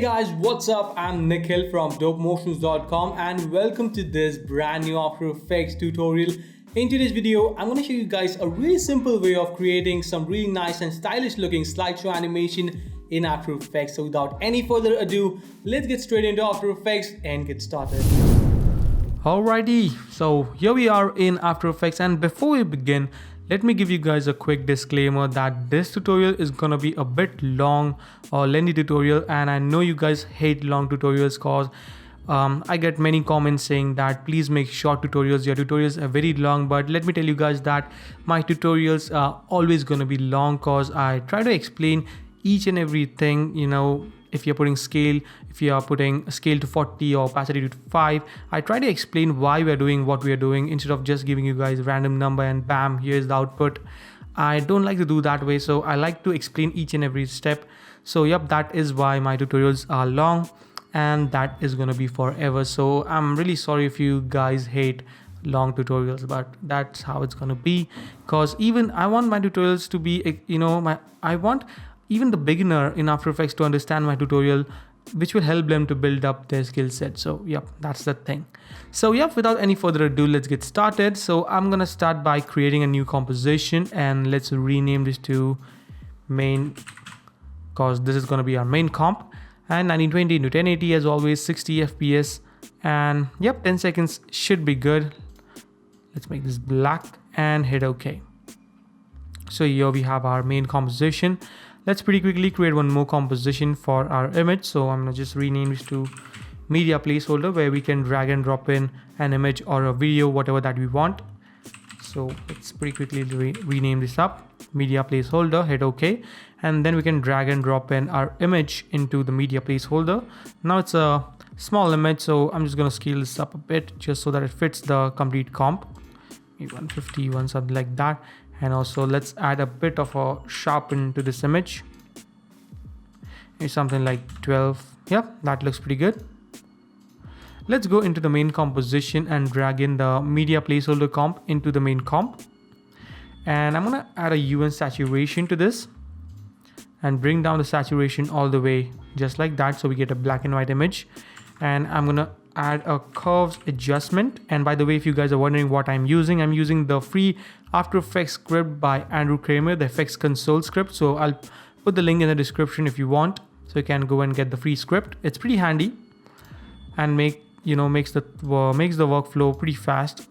guys, what's up? I'm Nikhil from dopemotions.com and welcome to this brand new After Effects tutorial. In today's video, I'm going to show you guys a really simple way of creating some really nice and stylish looking slideshow animation in After Effects. So without any further ado, let's get straight into After Effects and get started. Alrighty, so here we are in After Effects, and before we begin, let me give you guys a quick disclaimer that this tutorial is gonna be a bit long or lengthy tutorial, and I know you guys hate long tutorials cause I get many comments saying that please make short tutorials. Your tutorials are very long, but let me tell you guys that my tutorials are always gonna be long cause I try to explain each and everything. You know, if you're putting scale, if you are putting scale to 40 or opacity to 5, I try to explain why we're doing what we are doing instead of just giving you guys a random number and bam, here's the output. I don't like to do that way, so I like to explain each and every step. So yep, that is why my tutorials are long and that is gonna be forever. So I'm really sorry if you guys hate long tutorials, but that's how it's gonna be, because even I want my tutorials to be, you know, I want even the beginner in After Effects to understand my tutorial, which will help them to build up their skill set. So yep, that's the thing. So yep, without any further ado, let's get started. So I'm gonna start by creating a new composition and let's rename this to main, because this is gonna be our main comp, and 1920 into 1080 as always, 60 FPS, and yep, 10 seconds should be good. Let's make this black and hit OK. So here we have our main composition. Let's pretty quickly create one more composition for our image. So I'm gonna just rename this to media placeholder, where we can drag and drop in an image or a video, whatever that we want. So let's pretty quickly rename this up, media placeholder, hit OK. And then we can drag and drop in our image into the media placeholder. Now it's a small image, so I'm just gonna scale this up a bit just so that it fits the complete comp. Maybe 151, something like that. And also let's add a bit of a sharpen to this image. Maybe something like 12. Yep, that looks pretty good. Let's go into the main composition and drag in the media placeholder comp into the main comp. And I'm gonna add a UN saturation to this and bring down the saturation all the way just like that, so we get a black and white image. And I'm gonna add a curves adjustment. And by the way, if you guys are wondering what I'm using the free After Effects script by Andrew Kramer, the effects console script. So I'll put the link in the description if you want, so you can go and get the free script. It's pretty handy and makes the workflow pretty fast.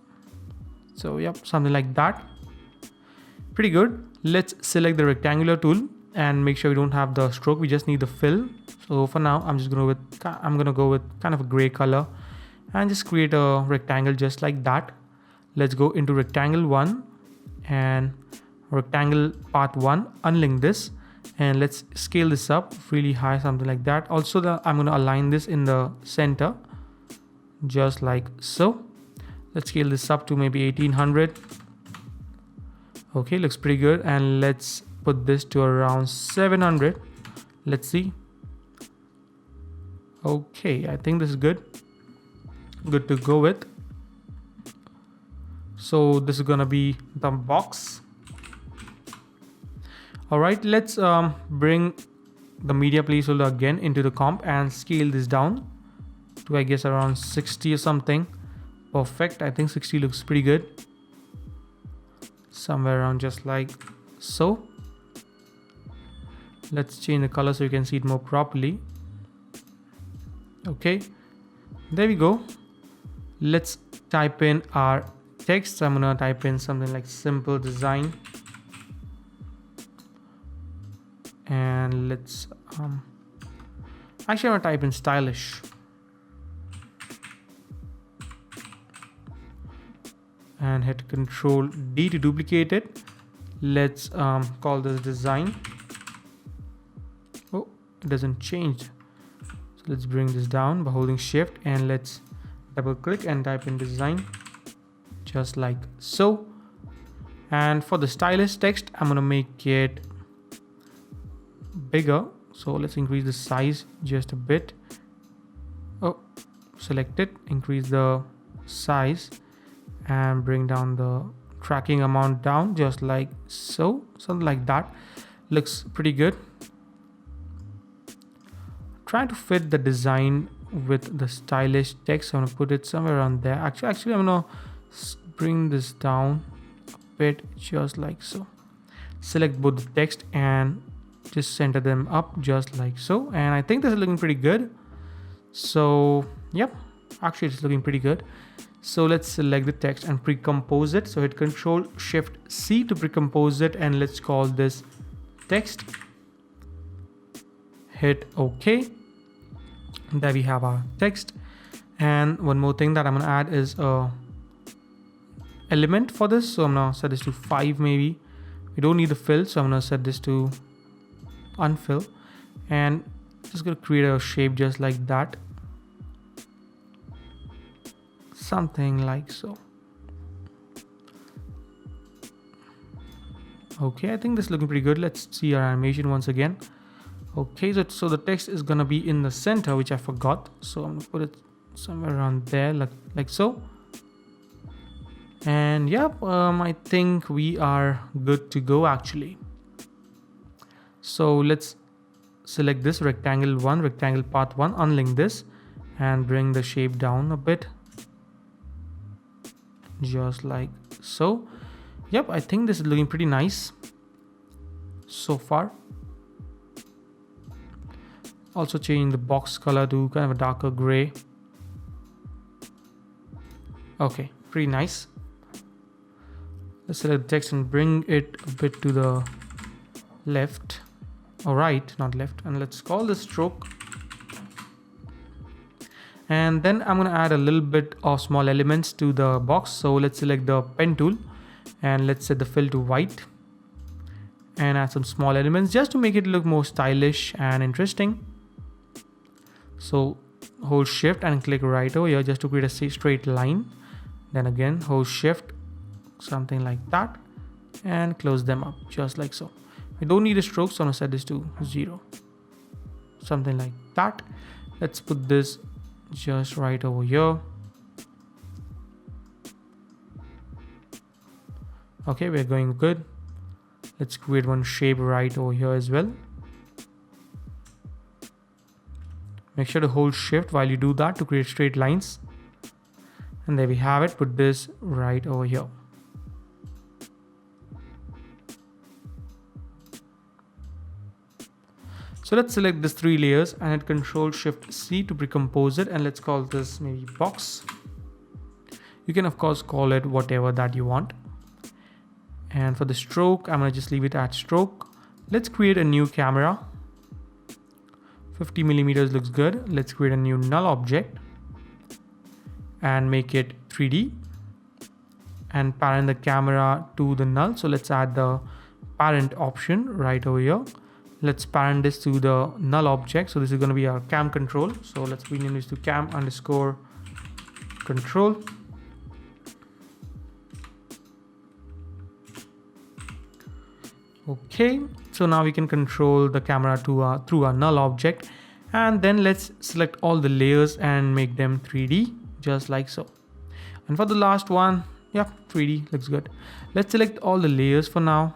So yep, something like that, pretty good. Let's select the rectangular tool and make sure we don't have the stroke, we just need the fill. So for now, I'm gonna go with kind of a gray color and just create a rectangle just like that. Let's go into rectangle 1 and rectangle part 1, unlink this, and let's scale this up really high, something like that. Also, I'm gonna align this in the center, just like so. Let's scale this up to maybe 1800. Okay, looks pretty good. And let's put this to around 700. Let's see. Okay, I think this is good to go with. So this is gonna be the box. All right, let's bring the media placeholder again into the comp and scale this down to, I guess, around 60 or something. Perfect, I think 60 looks pretty good. Somewhere around just like so. Let's change the color so you can see it more properly. Okay, there we go. Let's type in our text. I'm gonna type in something like simple design, and let's actually I'm gonna type in stylish, and hit Control D to duplicate it. Let's call this design. Oh, it doesn't change. So let's bring this down by holding shift, and let's double click and type in design just like so. And for the stylish text, I'm gonna make it bigger, so let's increase the size just a bit. Oh, select it, increase the size and bring down the tracking amount down just like so, something like that. Looks pretty good. trying to fit the design with the stylish text. So I'm gonna put it somewhere around there. Actually I'm gonna bring this down a bit, just like so. Select both the text and just center them up just like so, and I think this is looking pretty good. So yep, actually it's looking pretty good. So let's select the text and pre-compose it. So hit Ctrl Shift C to pre-compose it, and let's call this text. Hit OK. There we have our text. And one more thing that I'm gonna add is a element for this. So I'm gonna set this to 5 maybe. We don't need the fill, so I'm gonna set this to unfill, and just gonna create a shape just like that. Something like so. Okay, I think this is looking pretty good. Let's see our animation once again. Okay, so the text is gonna be in the center, which I forgot. So I'm gonna put it somewhere around there, like so. And yep, I think we are good to go actually. So let's select this rectangle path 1, unlink this, and bring the shape down a bit. Just like so. Yep, I think this is looking pretty nice so far. Also changing the box color to kind of a darker gray. Okay, pretty nice. Let's select the text and bring it a bit to the left or right, not left, and let's call this stroke. And then I'm going to add a little bit of small elements to the box. So let's select the pen tool and let's set the fill to white and add some small elements just to make it look more stylish and interesting. So hold Shift and click right over here just to create a straight line. Then again hold Shift, something like that, and close them up just like so. We don't need a stroke, so I'm going to set this to 0. Something like that. Let's put this just right over here. Okay, we're going good. Let's create one shape right over here as well. Make sure to hold Shift while you do that to create straight lines. And there we have it. Put this right over here. So let's select these 3 layers and hit Ctrl Shift C to pre-compose it, and let's call this maybe box. You can of course call it whatever that you want. And for the stroke, I'm gonna just leave it at stroke. Let's create a new camera. 50 millimeters looks good. Let's create a new null object and make it 3D and parent the camera to the null. So let's add the parent option right over here. Let's parent this to the null object. So this is going to be our cam control. So let's rename this to cam underscore control. Okay, so now we can control the camera to through our null object, and then let's select all the layers and make them 3D just like so. And for the last one, yeah, 3D looks good. Let's select all the layers for now,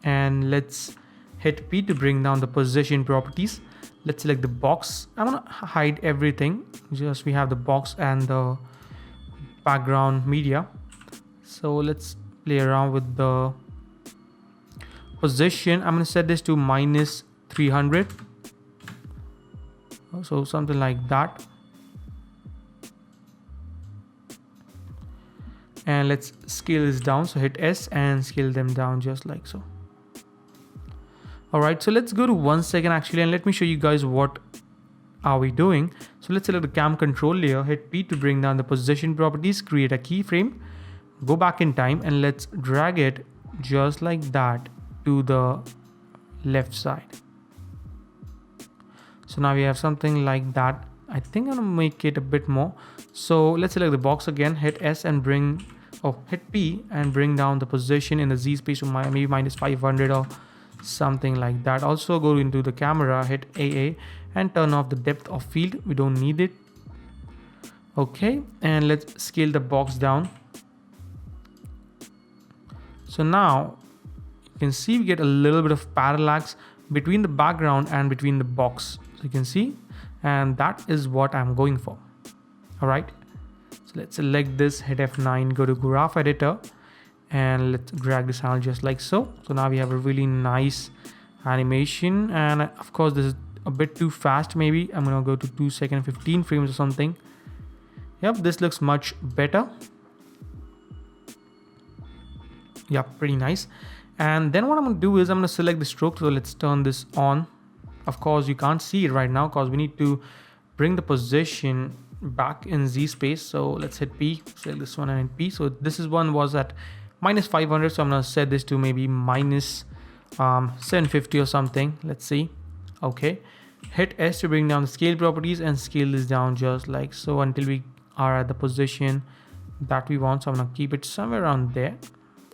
and let's hit P to bring down the position properties. Let's select the box. I'm gonna hide everything. Just we have the box and the background media. So let's play around with the position. I'm gonna set this to -300. So something like that. And let's scale this down. So hit S and scale them down just like so. Alright, so let's go to 1 second actually, and let me show you guys what are we doing. So let's select the cam control layer, hit P to bring down the position properties, create a keyframe, go back in time, and let's drag it just like that to the left side. So now we have something like that. I think I'm gonna make it a bit more. So let's select the box again, hit S and hit P and bring down the position in the Z space to maybe -500 or something like that. Also go into the camera, hit AA and turn off the depth of field. We don't need it. Okay, and let's scale the box down. So now you can see we get a little bit of parallax between the background and between the box. So you can see and that is what I'm going for. All right, so let's select this, hit F9, go to graph editor, and let's drag this handle just like so. So now we have a really nice animation, and of course this is a bit too fast. Maybe I'm gonna go to 2 seconds 15 frames or something. Yep, this looks much better. Yep, pretty nice. And then what I'm gonna do is I'm gonna select the stroke. So let's turn this on. Of course you can't see it right now because we need to bring the position back in Z space. So let's hit P, select this one and hit P. So this is one was at minus 500. So I'm gonna set this to maybe minus 750 or something. Let's see. Okay, hit S to bring down the scale properties and scale this down just like so until we are at the position that we want. So I'm gonna keep it somewhere around there.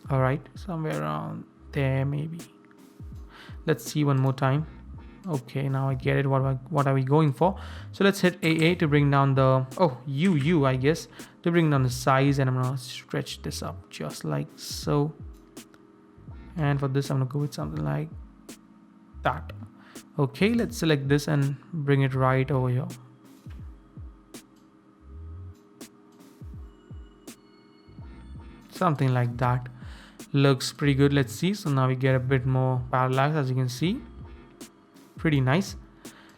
All right, somewhere around there maybe. Let's see one more time. Okay, now I get it. What are we going for? So let's hit AA to bring down the UU, I guess, to bring down the size, and I'm gonna stretch this up just like so. And for this I'm gonna go with something like that. Okay, let's select this and bring it right over here. Something like that. Looks pretty good. Let's see. So now we get a bit more parallax, as you can see. Pretty nice.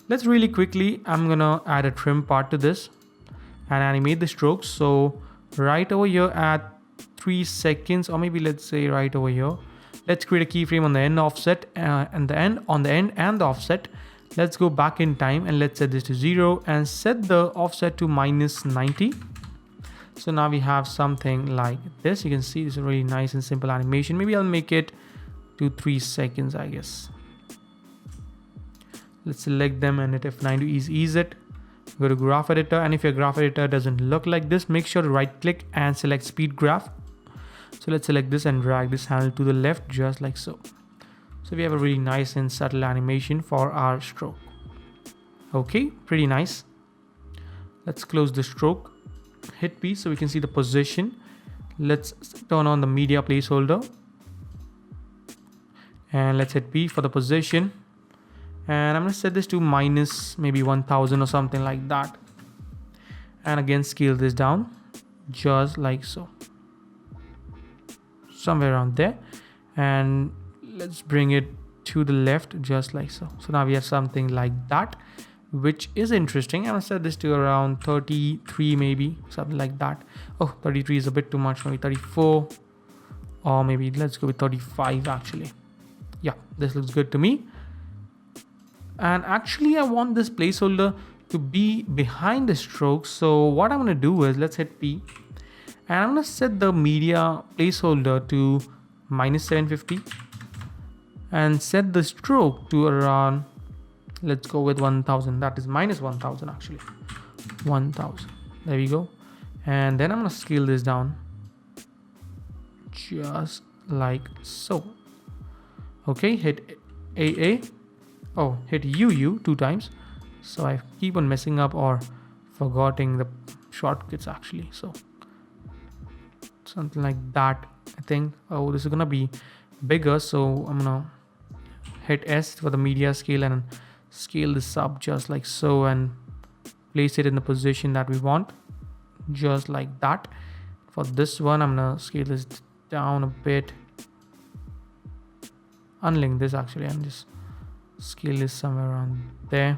Let's really quickly, I'm gonna add a trim part to this and animate the strokes. So right over here at 3 seconds, or maybe let's say right over here, let's create a keyframe on the end offset and the end on the end and the offset. Let's go back in time and let's set this to 0 and set the offset to minus 90. So now we have something like this. You can see it's a really nice and simple animation. Maybe I'll make it to 3 seconds, I guess. Let's select them and hit F9 to ease it. Go to graph editor, and if your graph editor doesn't look like this, make sure to right click and select speed graph. So let's select this and drag this handle to the left just like so. So we have a really nice and subtle animation for our stroke. Okay, pretty nice. Let's close the stroke, hit P so we can see the position. Let's turn on the media placeholder and let's hit P for the position. And I'm going to set this to minus maybe 1000 or something like that. And again, scale this down just like so. Somewhere around there. And let's bring it to the left just like so. So now we have something like that, which is interesting. I'm going to set this to around 33 maybe, something like that. Oh, 33 is a bit too much, maybe 34. Or maybe let's go with 35 actually. Yeah, this looks good to me. And actually I want this placeholder to be behind the stroke. So what I'm going to do is let's hit P and I'm going to set the media placeholder to minus 750 and set the stroke to around, let's go with 1000. That is minus 1000 actually. 1000. There we go. And then I'm going to scale this down just like so. Okay, hit AA. Oh, hit UU 2 times. So I keep on messing up or forgetting the shortcuts actually. So something like that, I think. Oh, this is gonna be bigger. So I'm gonna hit S for the media scale and scale this up just like so and place it in the position that we want. Just like that. For this one, I'm gonna scale this down a bit. Unlink this actually and just scale this somewhere around there.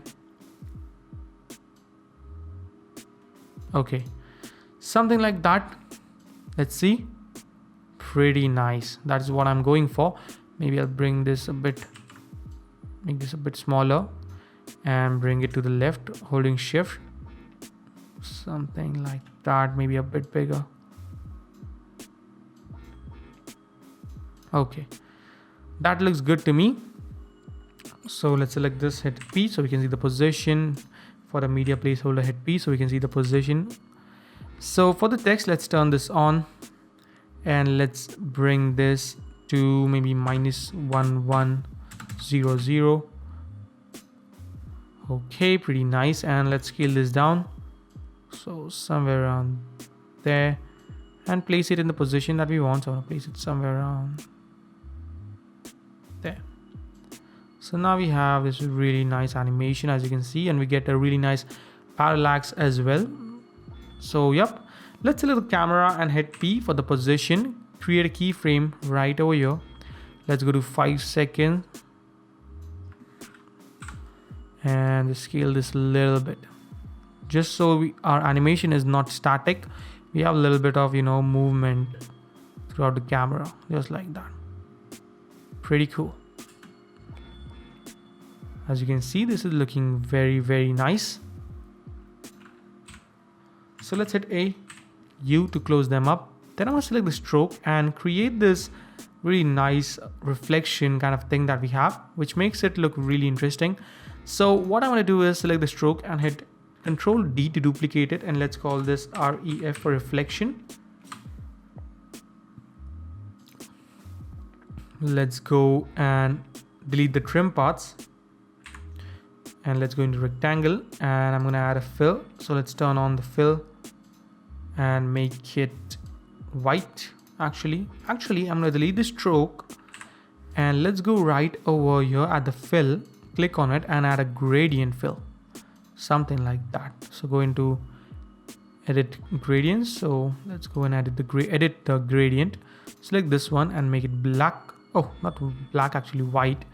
Okay, something like that. Let's see. Pretty nice. That's what I'm going for. Maybe I'll bring this a bit, make this a bit smaller and bring it to the left holding shift. Something like that, maybe a bit bigger. Okay, that looks good to me. So let's select this, hit P so we can see the position. For the media placeholder, hit P so we can see the position. So for the text, let's turn this on and let's bring this to maybe minus 1100. Okay, pretty nice. And let's scale this down. So somewhere around there and place it in the position that we want. So I'm gonna place it somewhere around there. So now we have this really nice animation, as you can see, and we get a really nice parallax as well. So yep, let's select the camera and hit P for the position, create a keyframe right over here. Let's go to 5 seconds and scale this a little bit, just so our animation is not static. We have a little bit of, movement throughout the camera, just like that. Pretty cool. As you can see, this is looking very, very nice. So let's hit U to close them up. Then I'm going to select the stroke and create this really nice reflection kind of thing that we have, which makes it look really interesting. So what I want to do is select the stroke and hit Control D to duplicate it, and let's call this REF for reflection. Let's go and delete the trim parts, and let's go into rectangle, and I'm going to add a fill. So let's turn on the fill and make it white. Actually I'm going to delete the stroke, and let's go right over here at the fill, click on it and add a gradient fill, something like that. So go into edit gradients. So let's go and edit the gradient. Select this one and make it black. Oh, not black, actually white.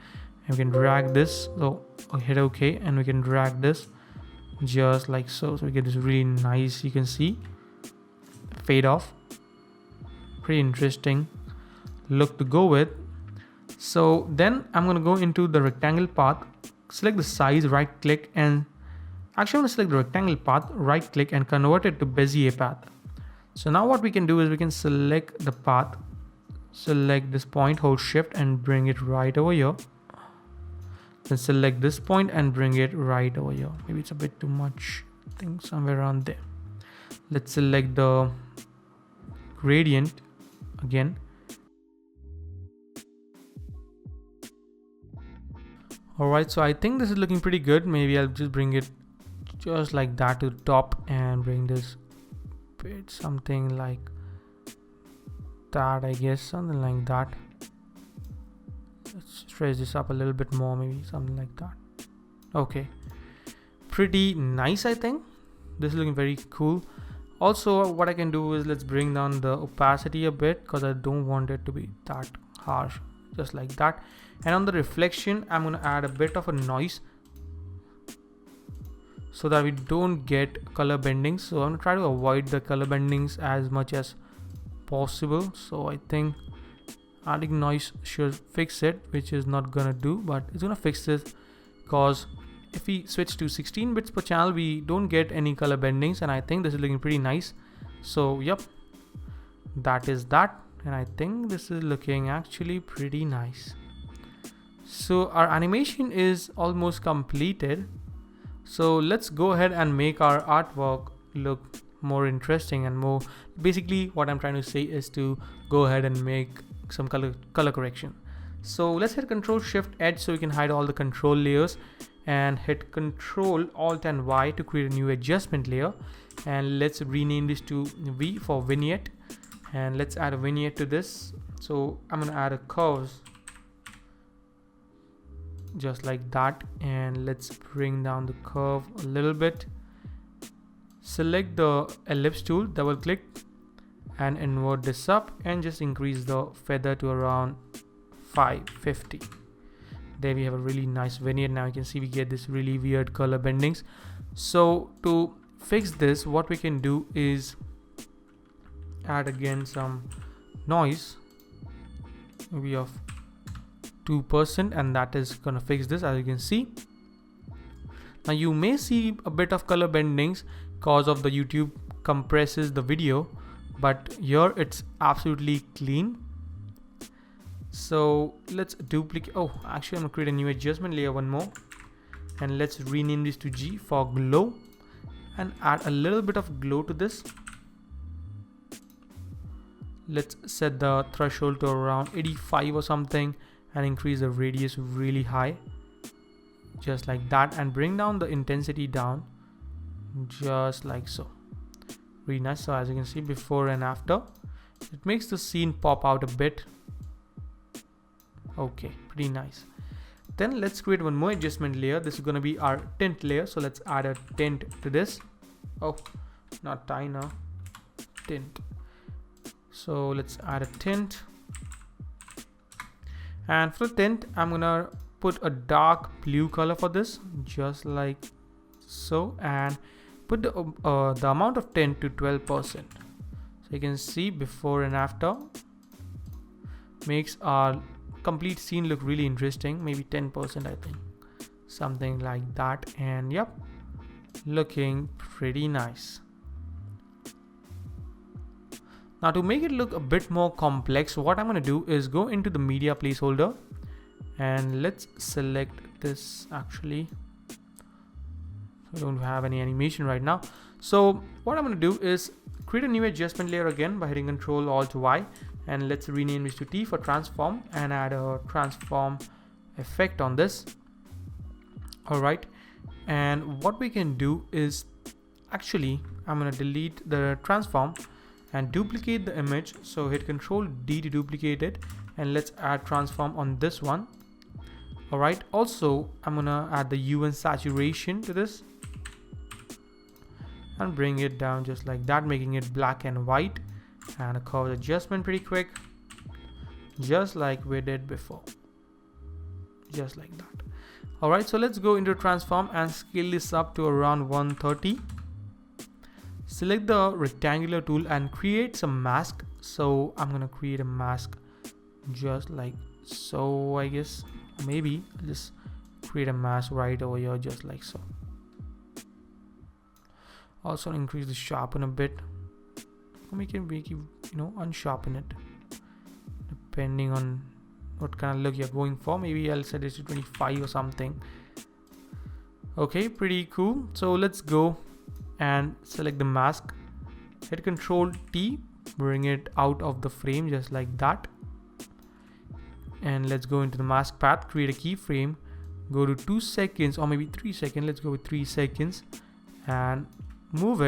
And we can drag this. So hit OK, and we can drag this just like so. So we get this really nice, you can see, fade off. Pretty interesting look to go with. So then I'm going to go into the rectangle path, select the size, right click, and actually I'm going to select the rectangle path, right click, and convert it to bezier path. So now what we can do is we can select the path, select this point, hold shift and bring it right over here. Then select this point and bring it right over here. Maybe it's a bit too much. I think somewhere around there. Let's select the gradient again. Alright, so I think this is looking pretty good. Maybe I'll just bring it just like that to the top and bring this bit something like that, I guess, something like that. Let's raise this up a little bit more, maybe something like that. Okay, pretty nice. I think this is looking very cool. Also, what I can do is let's bring down the opacity a bit, because I don't want it to be that harsh, just like that. And on the reflection, I'm going to add a bit of a noise so that we don't get color bendings. So I'm going to try to avoid the color bendings as much as possible. So I think adding noise should fix it, which is not gonna do, but it's gonna fix this, because if we switch to 16 bits per channel, we don't get any color bendings, and I think this is looking pretty nice. So yep, that is that, and I think this is looking actually pretty nice. So our animation is almost completed. So let's go ahead and make our artwork look more interesting and more, basically what I'm trying to say is to go ahead and make some color correction. So let's hit Control Shift Edge so we can hide all the control layers, and hit Control Alt and Y to create a new adjustment layer, and let's rename this to V for vignette, and let's add a vignette to this. So I'm gonna add a curves just like that, and let's bring down the curve a little bit. Select the ellipse tool, double click and invert this up, and just increase the feather to around 550. There we have a really nice vignette. Now you can see we get this really weird color bendings. So to fix this, what we can do is add again some noise, maybe of 2%, and that is gonna fix this, as you can see. Now you may see a bit of color bendings because of the YouTube compresses the video, but here it's absolutely clean. So let's duplicate. Oh, actually I'm gonna create a new adjustment layer, one more, and let's rename this to G for glow, and add a little bit of glow to this. Let's set the threshold to around 85 or something, and increase the radius really high, just like that, and bring down the intensity down just like so. Really nice. So as you can see, before and after, it makes the scene pop out a bit. Okay, pretty nice. Then let's create one more adjustment layer. This is going to be our tint layer. So let's add a tint to this. Oh, not tie now, tint. So let's add a tint. And for the tint, I'm gonna put a dark blue color for this, just like so, and put the amount of tint to 12%. So you can see before and after makes our complete scene look really interesting. Maybe 10%, I think, something like that. And yep, looking pretty nice. Now to make it look a bit more complex, what I'm going to do is go into the media placeholder and let's select this. Actually, I don't have any animation right now. So what I'm going to do is create a new adjustment layer again by hitting Ctrl Alt Y, and let's rename this to T for transform and add a transform effect on this. All right. And what we can do is actually, I'm going to delete the transform and duplicate the image. So hit Ctrl D to duplicate it, and let's add transform on this one. All right. Also, I'm going to add the hue and saturation to this and bring it down just like that, making it black and white, and a curve adjustment pretty quick, just like we did before, just like that. All right, so let's go into transform and scale this up to around 130. Select the rectangular tool and create some mask. So I'm gonna create a mask just like so. I guess maybe I'll just create a mask right over here just like so. Also increase the sharpen a bit. We can make you unsharpen it depending on what kind of look you're going for. Maybe I'll set it to 25 or something. Okay, pretty cool. So let's go and select the mask, hit Ctrl T, bring it out of the frame just like that, and let's go into the mask path, create a keyframe, go to 2 seconds or maybe 3 seconds. Let's go with 3 seconds and move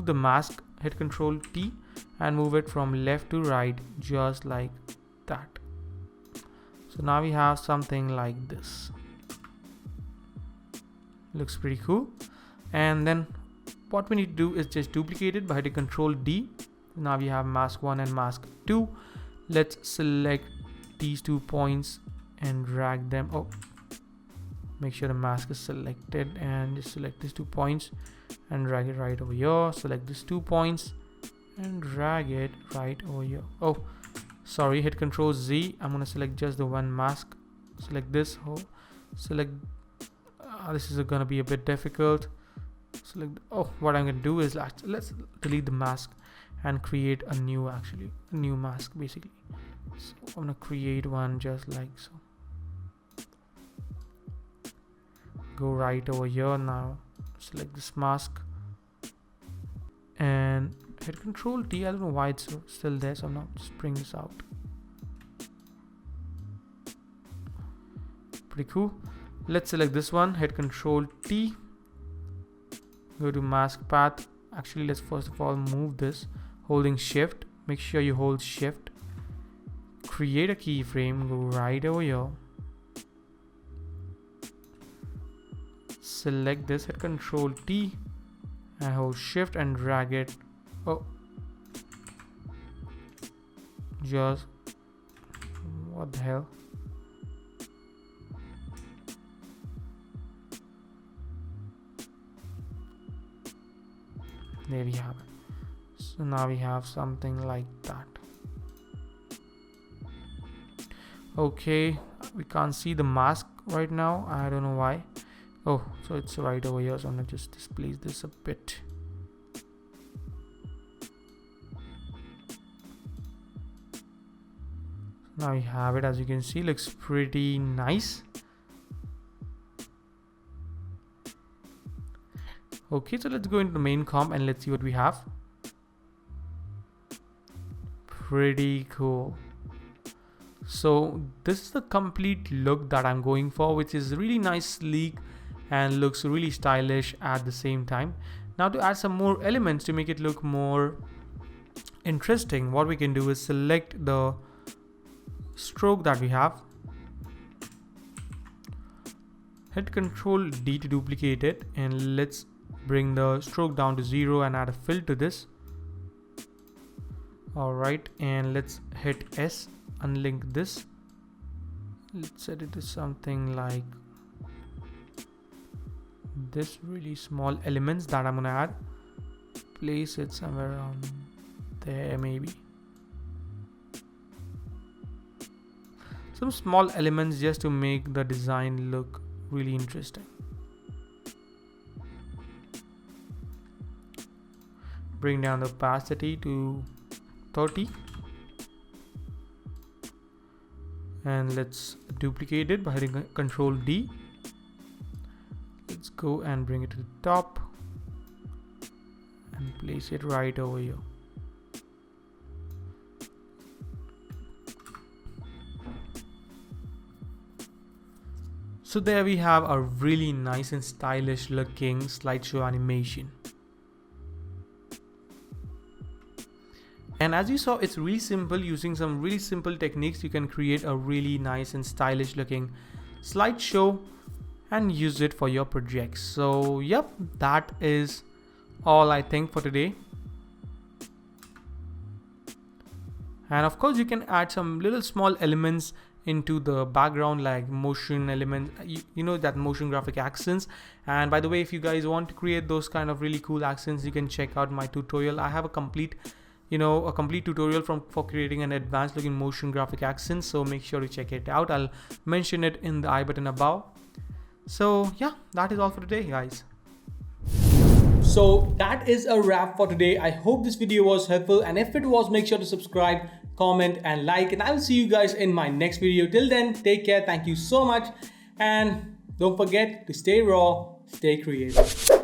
the mask, hit Ctrl T and move it from left to right just like that. So now we have something like this. Looks pretty cool. And then what we need to do is just duplicate it by hitting Ctrl D. Now we have mask 1 and mask 2. Let's select these 2 points and drag them. Oh, make sure the mask is selected, and just select these 2 points and drag it right over here. Select these 2 points and drag it right over here. Oh, sorry, hit Ctrl Z. I'm gonna select just the one mask. Select this whole, select this is gonna be a bit difficult. Select, oh, what I'm gonna do is let's delete the mask and create a new mask basically. So I'm gonna create one just like so. Go right over here now, select this mask and hit Ctrl T. I don't know why it's still there, so I'm not just bring this out. Pretty cool. Let's select this one, hit Ctrl T, go to mask path. Actually, let's first of all move this holding shift. Make sure you hold shift, create a keyframe, go right over here, select this, hit Ctrl T and hold shift and drag it. Oh, just what the hell. There we have it. So now we have something like that. Okay, we can't see the mask right now. I don't know why. Oh, so it's right over here. So I'm gonna just display this a bit. Now we have it. As you can see, looks pretty nice. Okay, so let's go into the main comp and let's see what we have. Pretty cool. So this is the complete look that I'm going for, which is really nice, sleek, and looks really stylish at the same time. Now to add some more elements to make it look more interesting, what we can do is select the stroke that we have, Hit Control D to duplicate it, and let's bring the stroke down to 0 and add a fill to this. Alright, and let's hit S, unlink this. Let's set it to something like this, really small elements that I'm gonna add. Place it somewhere around there, maybe. Some small elements just to make the design look really interesting. Bring down the opacity to 30. And let's duplicate it by hitting Control D. Let's go and bring it to the top and place it right over here. So there we have a really nice and stylish looking slideshow animation. And as you saw, it's really simple. Using some really simple techniques, you can create a really nice and stylish looking slideshow and use it for your projects. So yep, that is all I think for today. And of course, you can add some little small elements into the background, like motion elements, you know, that motion graphic accents. And by the way, if you guys want to create those kind of really cool accents, you can check out my tutorial. I have a complete tutorial for creating an advanced looking motion graphic accent, so make sure to check it out. I'll mention it in the I button above. So yeah, that is all for today, guys. So that is a wrap for today. I hope this video was helpful, and if it was, make sure to subscribe, comment and like, and I will see you guys in my next video. Till then, take care. Thank you so much, and don't forget to stay raw, stay creative.